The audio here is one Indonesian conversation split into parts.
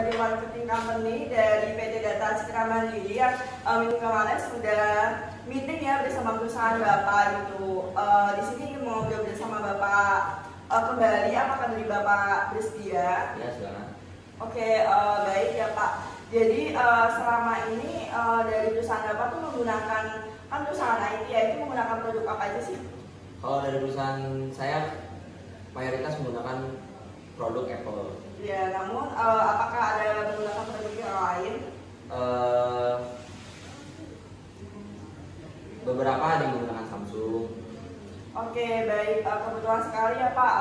sebagai marketing company dari PT Data Citra Mandiri yang minggu kemarin sudah meeting ya bersama perusahaan Bapak gitu. Di sini mau ngobrol bersama Bapak kembali, apakah dari Bapak bersedia? Ya, silakan. Oke, baik ya Pak. Jadi selama ini dari perusahaan Bapak tuh menggunakan, kan perusahaan IT ya, itu menggunakan produk apa aja sih? Kalau dari perusahaan saya mayoritas menggunakan produk Apple. Ya, namun apakah ada menggunakan produk yang lain? Beberapa ada yang menggunakan Samsung. Oke, baik. Kebetulan sekali ya Pak,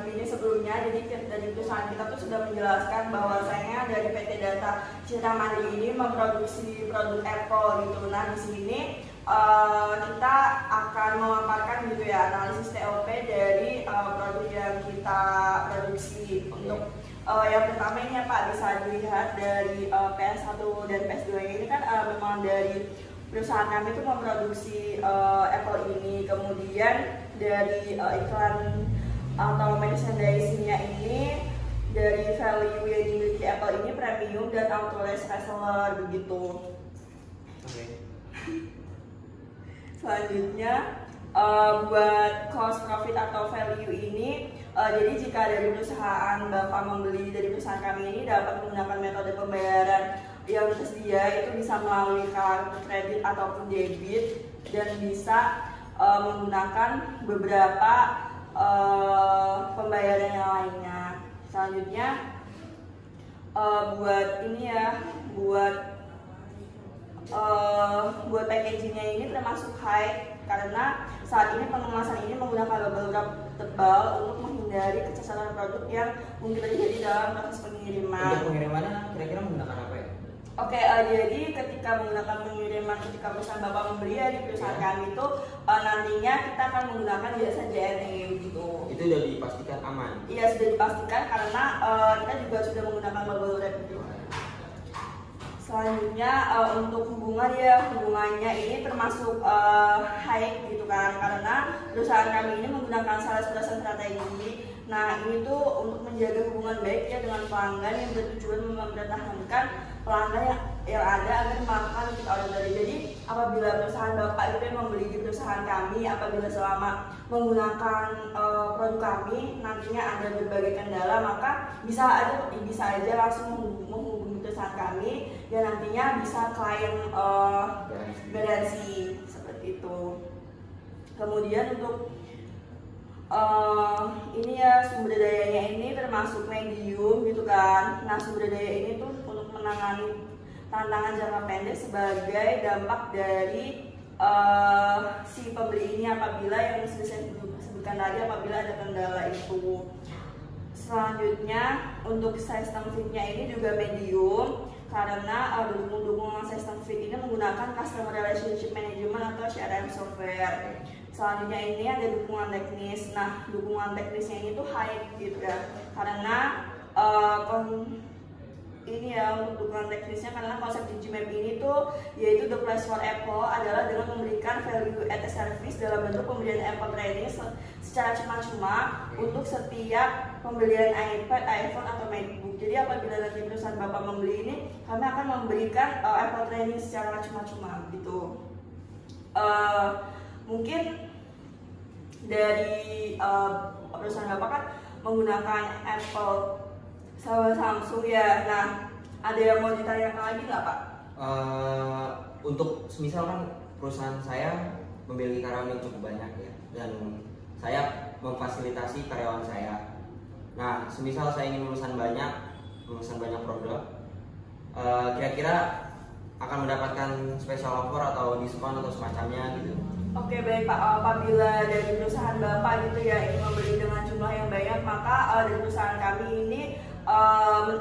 di ini sebelumnya, jadi dari perusahaan kita tuh sudah menjelaskan bahwasanya dari PT Data Citra Mandiri ini memproduksi produk Apple gitu. Nah, di sini kita akan memaparkan gitu ya analisis TOP dari produk yang kita produksi. Untuk yang pertama ini ya Pak, bisa dilihat dari PS1 dan PS2 ini kan memang dari perusahaan kami itu memproduksi Apple ini. Kemudian dari iklan atau merchandising-nya ini, dari value yang dimiliki Apple ini premium dan authorized reseller begitu. Oke. Selanjutnya buat cost profit atau value ini, jadi jika dari perusahaan Bapak membeli dari perusahaan kami ini dapat menggunakan metode pembayaran yang tersedia, itu bisa melalui kartu kredit ataupun debit, dan bisa menggunakan beberapa pembayaran yang lainnya. Selanjutnya buat ini ya, buat packagingnya ini termasuk high, karena saat ini pengemasan ini menggunakan bubble wrap tebal untuk menghindari kecacatan produk yang mungkin terjadi dalam proses pengiriman. Untuk pengirimannya kira-kira menggunakan apa ya? Oke, jadi ketika menggunakan pengiriman, ketika perusahaan Bapak membeli ya di perusahaan kami itu nantinya kita akan menggunakan jasa JNE gitu. Itu sudah dipastikan aman? Iya, sudah dipastikan karena kita juga sudah menggunakan bubble wrap gitu. Selanjutnya untuk hubungannya ini termasuk high gitu kan, karena perusahaan kami ini menggunakan sales person strategi. Nah, ini tuh untuk menjaga hubungan baik ya dengan pelanggan yang bertujuan mempertahankan pelanggan yang ada agar melakukan repeat order. Jadi apabila perusahaan Bapak itu yang membeli di perusahaan kami, apabila selama menggunakan produk kami nantinya ada berbagai kendala, maka bisa aja langsung menghubungi perusahaan kami dan nantinya bisa klaim garansi seperti itu. Kemudian untuk ini ya, sumber dayanya ini termasuk medium gitu kan. Nah, sumber daya ini tuh untuk menangani tantangan jangka pendek sebagai dampak dari si pembeli ini apabila yang sudah saya sebutkan tadi, apabila ada kendala itu. Selanjutnya untuk sistem fitnya ini juga medium, karena dukungan sistem fit ini menggunakan customer relationship management atau CRM software. Selanjutnya ini ada dukungan teknis. Nah, dukungan teknisnya ini tuh high gitu ya, karena ini ya untuk dukungan teknisnya, karena konsep Digimap ini tuh yaitu the place for Apple adalah dengan memberikan value added service dalam bentuk pemberian Apple training secara cuma-cuma untuk setiap pembelian iPad, iPhone atau MacBook. Jadi apabila nanti perusahaan Bapak membeli ini, kami akan memberikan Apple training secara cuma-cuma gitu. Mungkin dari perusahaan Bapak kan menggunakan Apple sama Samsung ya. Nah, ada yang mau ditanyakan lagi nggak Pak? Untuk semisal kan perusahaan saya memiliki karyawan yang cukup banyak ya, dan saya memfasilitasi karyawan saya. Nah, semisal saya ingin memesan banyak produk, kira-kira akan mendapatkan special offer atau diskon atau semacamnya gitu. Oke, baik Pak, apabila dari perusahaan Bapak gitu ya ingin membeli dengan jumlah yang banyak, maka dari perusahaan kami ini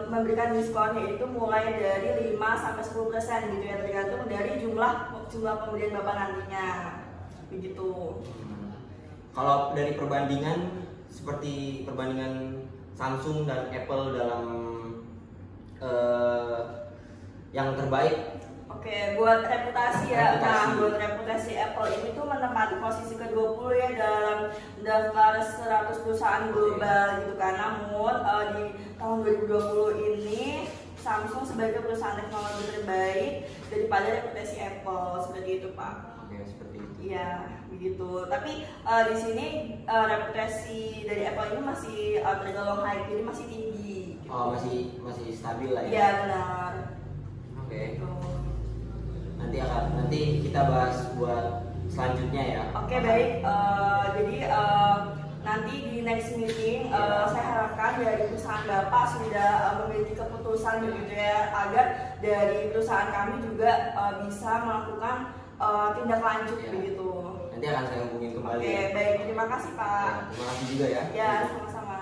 memberikan diskon, yaitu mulai dari 5-10% gitu ya, tergantung dari jumlah pembelian Bapak nantinya begitu. Kalau dari perbandingan, seperti perbandingan Samsung dan Apple dalam yang terbaik. Oke, buat reputasi ya. Nah, buat reputasi Apple ini tuh menempati posisi ke-20 ya dalam daftar 100 perusahaan global gitu kan. Namun di tahun 2020 ini Samsung sebagai perusahaan teknologi terbaik daripada reputasi Apple, seperti itu Pak. Oke, seperti itu. Iya, begitu. Tapi di sini reputasi dari Apple ini masih tergolong high, jadi masih tinggi. Gitu. Oh, masih stabil lah ya. Iya benar. Oke. Gitu. Nanti kita bahas buat selanjutnya ya. Oke, baik. Jadi nanti di next meeting saya harapkan dari perusahaan Bapak sudah memiliki keputusan begitu ya, agar dari perusahaan kami juga bisa melakukan tindak lanjut begitu. Nanti akan saya hubungin kembali. Oke, baik. Terima kasih Pak. Ya, terima kasih juga ya. Ya, sama-sama.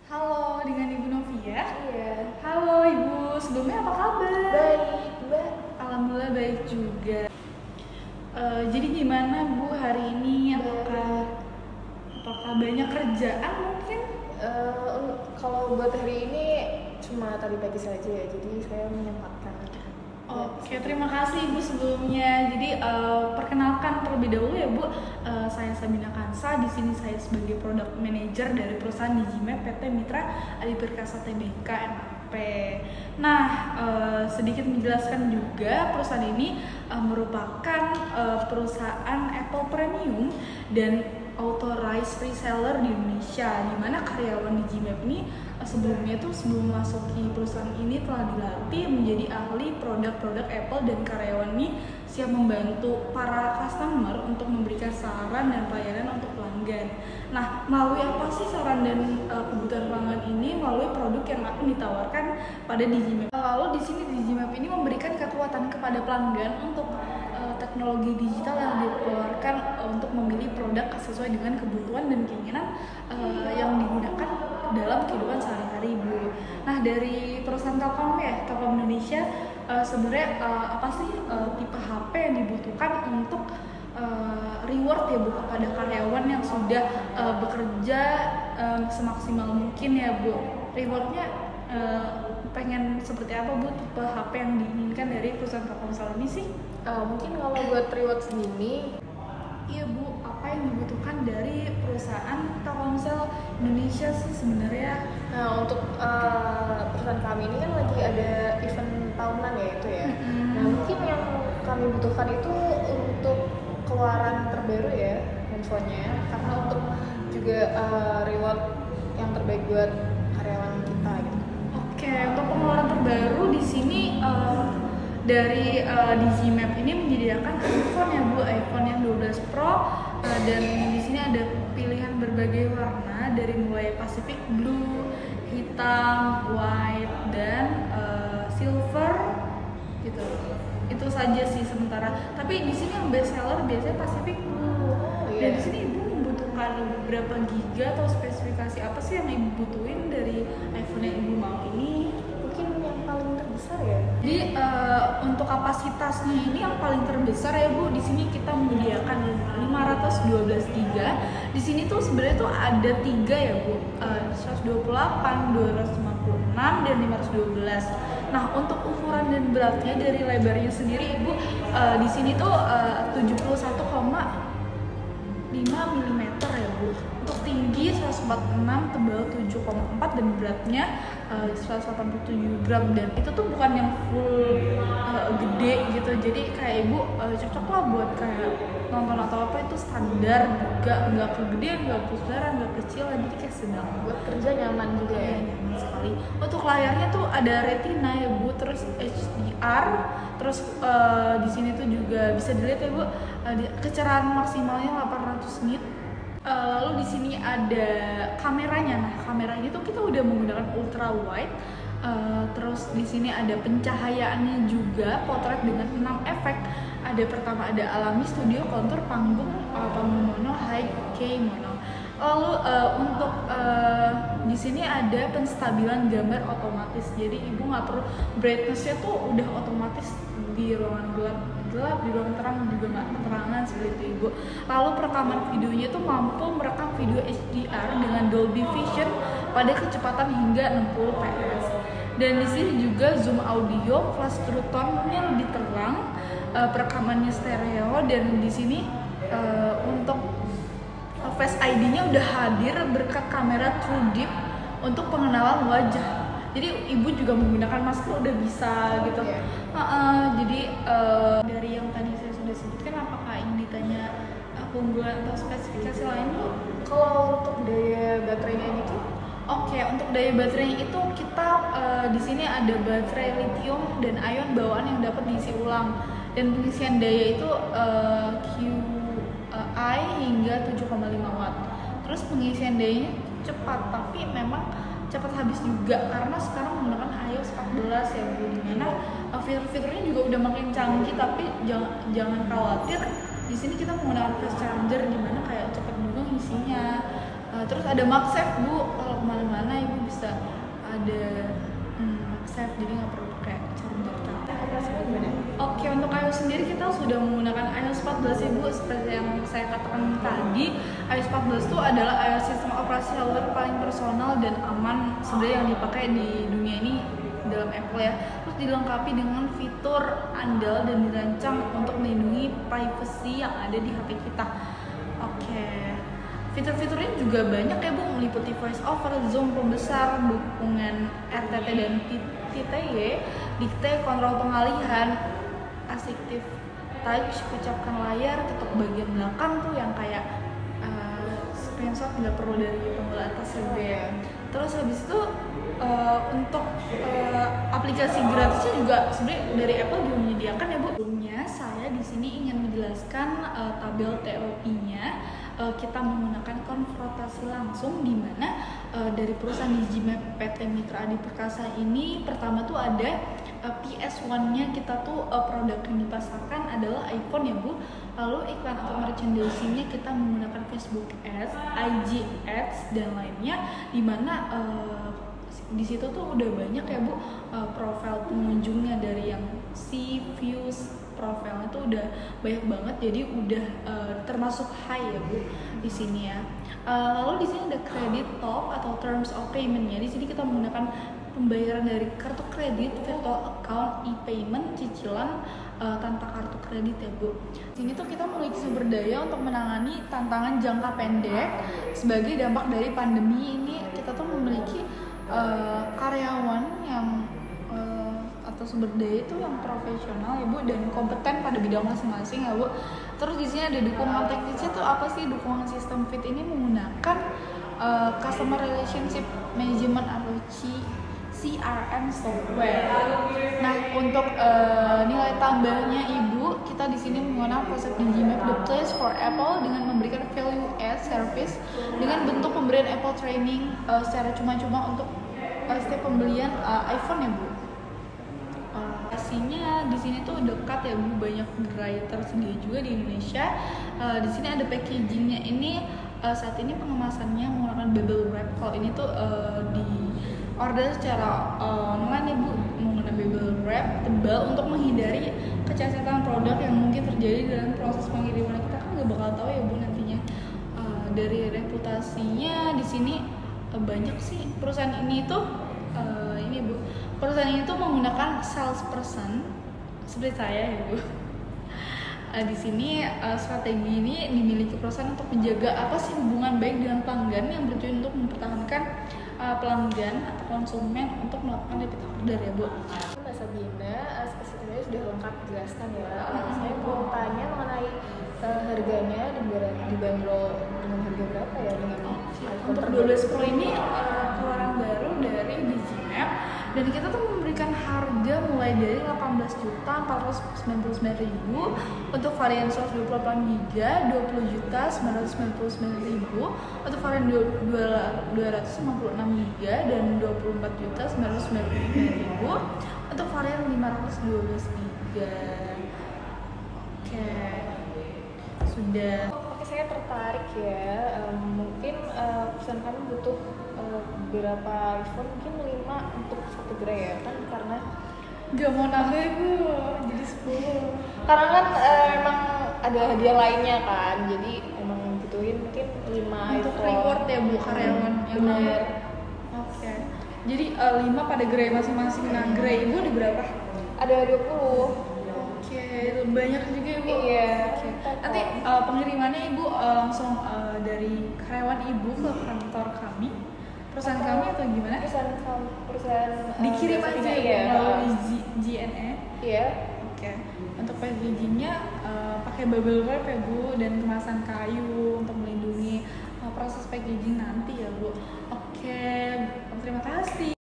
Halo, dengan Ibu Novia. Iya. Halo Ibu, sebelumnya apa kabar? Baik, Mbak. Alhamdulillah baik juga. Jadi gimana Bu hari ini? Apakah banyak kerjaan mungkin? Kalau buat hari ini cuma tadi pagi saja ya, jadi saya menyempatkan. Oke, terima kasih Ibu sebelumnya. Jadi perkenalkan terlebih dahulu ya Bu, saya Sabina Kansa. Di sini saya sebagai Product Manager dari perusahaan Digimap PT Mitra Adi Perkasa Tbk MAP. Nah, sedikit menjelaskan juga perusahaan ini merupakan perusahaan Apple Premium dan authorized reseller di Indonesia, di mana karyawan Digimap ini sebelum memasuki perusahaan ini telah dilatih menjadi ahli produk-produk Apple, dan karyawan ini siap membantu para customer untuk memberikan saran dan pelayanan untuk pelanggan. Nah, melalui apa sih saran dan kebutuhan pelanggan ini? Melalui produk yang akan ditawarkan pada Digimap. Lalu di sini Digimap ini memberikan kekuatan kepada pelanggan untuk teknologi digital yang dikeluarkan untuk memilih produk sesuai dengan kebutuhan dan keinginan yang digunakan dalam kehidupan sehari-hari Bu. Nah, dari perusahaan Telkom Indonesia, sebenarnya apa sih tipe HP yang dibutuhkan untuk reward ya Bu kepada karyawan yang sudah bekerja semaksimal mungkin ya Bu. Rewardnya pengen seperti apa Bu, tipe HP yang diinginkan dari perusahaan Telkomsel ini sih? Mungkin kalau buat reward segini, iya Bu, apa yang dibutuhkan dari perusahaan Telkomsel Indonesia sih sebenarnya? nah untuk perusahaan kami ini kan lagi ada event tahunan ya itu ya. Nah mungkin yang kami butuhkan itu untuk keluaran terbaru ya handphonenya, karena untuk juga reward yang terbaik buat karyawan kita gitu. Oke, untuk pengeluaran terbaru di sini dari Digimap ini menyediakan iPhone ya Bu, iPhone yang 12 Pro, dan di sini ada pilihan berbagai warna dari mulai Pacific Blue, hitam, white, dan silver gitu. Itu saja sih sementara. Tapi di sini yang best seller biasanya Pacific Blue. Dan di sini Ibu membutuhkan berapa giga atau spesifikasi apa sih yang Ibu butuhin dari iPhone yang Ibu mau ini? Mungkin yang paling terbesar ya. Jadi untuk kapasitasnya ini yang paling terbesar ya Bu, di sini kita menyediakan 512 giga. Di sini tuh sebenarnya tuh ada 3 ya Bu, 128, 256 dan 512. Nah, untuk ukuran dan beratnya dari lebarnya sendiri Ibu, di sini tuh 71,5 mm ya Bu. Untuk tinggi 146, tebal 7,4 dan beratnya 187 gram, dan itu tuh bukan yang full gede gitu. Jadi kayak Ibu cocok lah buat kayak nonton atau apa, itu standar juga, nggak kegedean, nggak besar, nggak kecil, jadi kayak sedang. Buat kerja nyaman juga ya. Nyaman sekali. Untuk layarnya tuh ada Retina ya Bu, terus HDR, terus di sini tuh juga bisa dilihat ya Bu, kecerahan maksimalnya 800 nit. Lalu di sini ada kameranya. Nah, kamera ini tuh kita udah menggunakan ultra wide. Terus di sini ada pencahayaannya juga, potret dengan 6 efek. Ada pertama ada alami, studio, kontur, panggung mono, high, key mono. Lalu untuk di sini ada penstabilan gambar otomatis. Jadi Ibu nggak perlu, brightness-nya tuh udah otomatis di ruangan gelap, di ruang terang juga nggak keterangan seperti itu Ibu. Lalu perekaman videonya tuh mampu merekam video HDR dengan Dolby Vision pada kecepatan hingga 60 fps. Dan di sini juga zoom audio, flash true tone-nya lebih terang, perekamannya stereo, dan di sini untuk Face ID-nya udah hadir berkat kamera True Deep untuk pengenalan wajah. Jadi ibu juga menggunakan masker udah bisa gitu. Jadi dari yang tadi saya sudah sebutkan, apakah ingin ditanya keunggulan atau spesifikasi lain Bu? Kalau untuk daya baterainya gitu? Oke, untuk daya baterainya itu kita di sini ada baterai lithium dan ion bawaan yang dapat diisi ulang, dan pengisian daya itu QI hingga 7,5 watt. Terus pengisian dayanya cepat, tapi memang cepat habis juga karena sekarang menggunakan iOS 14 ya Bu, dimana fitur-fiturnya juga udah makin canggih, tapi jangan khawatir. Di sini kita menggunakan fast charger, dimana kayak cepat juga isinya. Terus ada MagSafe Bu, kalau kemana-mana ibu bisa ada MagSafe, jadi nggak perlu pakai charger. Operasinya gimana? Oke, untuk iOS sendiri kita sudah menggunakan iOS 14 ya Bu. Seperti yang saya katakan tadi, iOS 14 itu adalah iOS sistem operasi hardware paling personal dan aman sebenarnya yang dipakai di dunia ini dalam Apple ya. Terus dilengkapi dengan fitur andal dan dirancang untuk melindungi privacy yang ada di HP kita. Oke. Fitur-fiturnya juga banyak ya Bu, meliputi voice over, zoom pembesar, dukungan RTT dan TTY, dikte, kontrol pengalihan, assistive touch, ucapkan layar, ketuk bagian belakang tuh yang kayak screenshot nggak perlu dari tombol atas ya. Terus habis itu untuk aplikasi gratisnya juga sebenarnya dari Apple juga menyediakan ya Bu. Sebelumnya saya di sini ingin menjelaskan tabel TOP-nya. Kita menggunakan konfrontasi langsung, di mana dari perusahaan Digimap PT Mitra Adi Perkasa ini pertama tuh ada PS1-nya kita tuh produk yang dipasarkan adalah iPhone ya Bu. Lalu iklan atau merchandising-nya kita menggunakan Facebook Ads, IG Ads dan lainnya, di mana di situ tuh udah banyak ya Bu profil pengunjungnya, dari yang views profilnya tuh udah banyak banget, jadi udah termasuk high ya Bu di sini ya. Lalu di sini ada credit talk atau terms of payment-nya. Di sini kita menggunakan pembayaran dari kartu kredit, virtual account, e-payment, cicilan tanpa kartu kredit ya Bu. Di sini tuh kita memiliki sumber daya untuk menangani tantangan jangka pendek sebagai dampak dari pandemi ini. Kita tuh memiliki karyawan yang atau sumber daya itu yang profesional ya Bu, dan kompeten pada bidang masing-masing ya Bu. Terus di sini ada dukungan teknisnya tuh apa sih? Dukungan sistem Fit ini menggunakan Customer Relationship Management atau CRM software. Nah, untuk nilai tambahnya Ibu, kita di sini menggunakan konsep Digimap The Place for Apple dengan memberikan value add service dengan bentuk pemberian Apple training secara cuma-cuma untuk setiap pembelian iPhone ya Bu. Lokasinya di sini tuh dekat ya Bu, banyak gerai tersedia juga di Indonesia. Di sini ada packagingnya ini, saat ini pengemasannya menggunakan bubble wrap. Kalau ini tuh di order secara online ya Bu, menggunakan bubble wrap tebal untuk menghindari kecacatan produk yang mungkin terjadi dalam proses pengiriman. Kita kan nggak bakal tahu ya Bu nantinya. Dari reputasinya di sini banyak sih perusahaan ini tuh ini Bu, perusahaan ini tuh menggunakan salesperson seperti saya ya Bu. Di sini strategi ini dimiliki perusahaan untuk menjaga apa sih hubungan baik dengan pelanggan, yang bertujuan untuk mempertahankan pelanggan atau konsumen untuk melakukan repeat order ya Bu. Mbak Sabina, spesifikasinya sudah lengkap dijelaskan ya. Saya mau tanya mengenai harganya dibanderol dengan harga berapa ya dengan iPhone untuk 12 Pro ini keluaran baru dari Digimap, dan kita tuh memberikan harga mulai dari 18.499.000 untuk varian 128GB, 20.999.000 untuk varian 256GB, dan 24.999.000 untuk varian 512GB. Oke, sudah. Oke, saya tertarik ya. Mungkin perusahaan kami butuh berapa iPhone, mungkin 5 untuk satu gerai ya kan, karena Gak mau nambah Bu, jadi 10. karena kan emang ada hadiah lainnya kan, jadi emang butuhin mungkin 5 Untuk iPhone reward ya Bu karyawan yang benar. Oke. Jadi 5 pada gerai masing-masing. Nah, gerai Ibu ada berapa? Ada 20. Oke, banyak juga Ibu. Iya. Oke. Nanti pengirimannya Ibu langsung dari karyawan Ibu ke kantor kami, perusahaan kami atau gimana? Perusahaan Dikirim jasa aja pindah, ya iya. melalui JNE. Iya. Oke. Untuk packagingnya pakai bubble wrap ya Bu, dan kemasan kayu untuk melindungi proses packaging nanti ya Bu. Oke, terima kasih.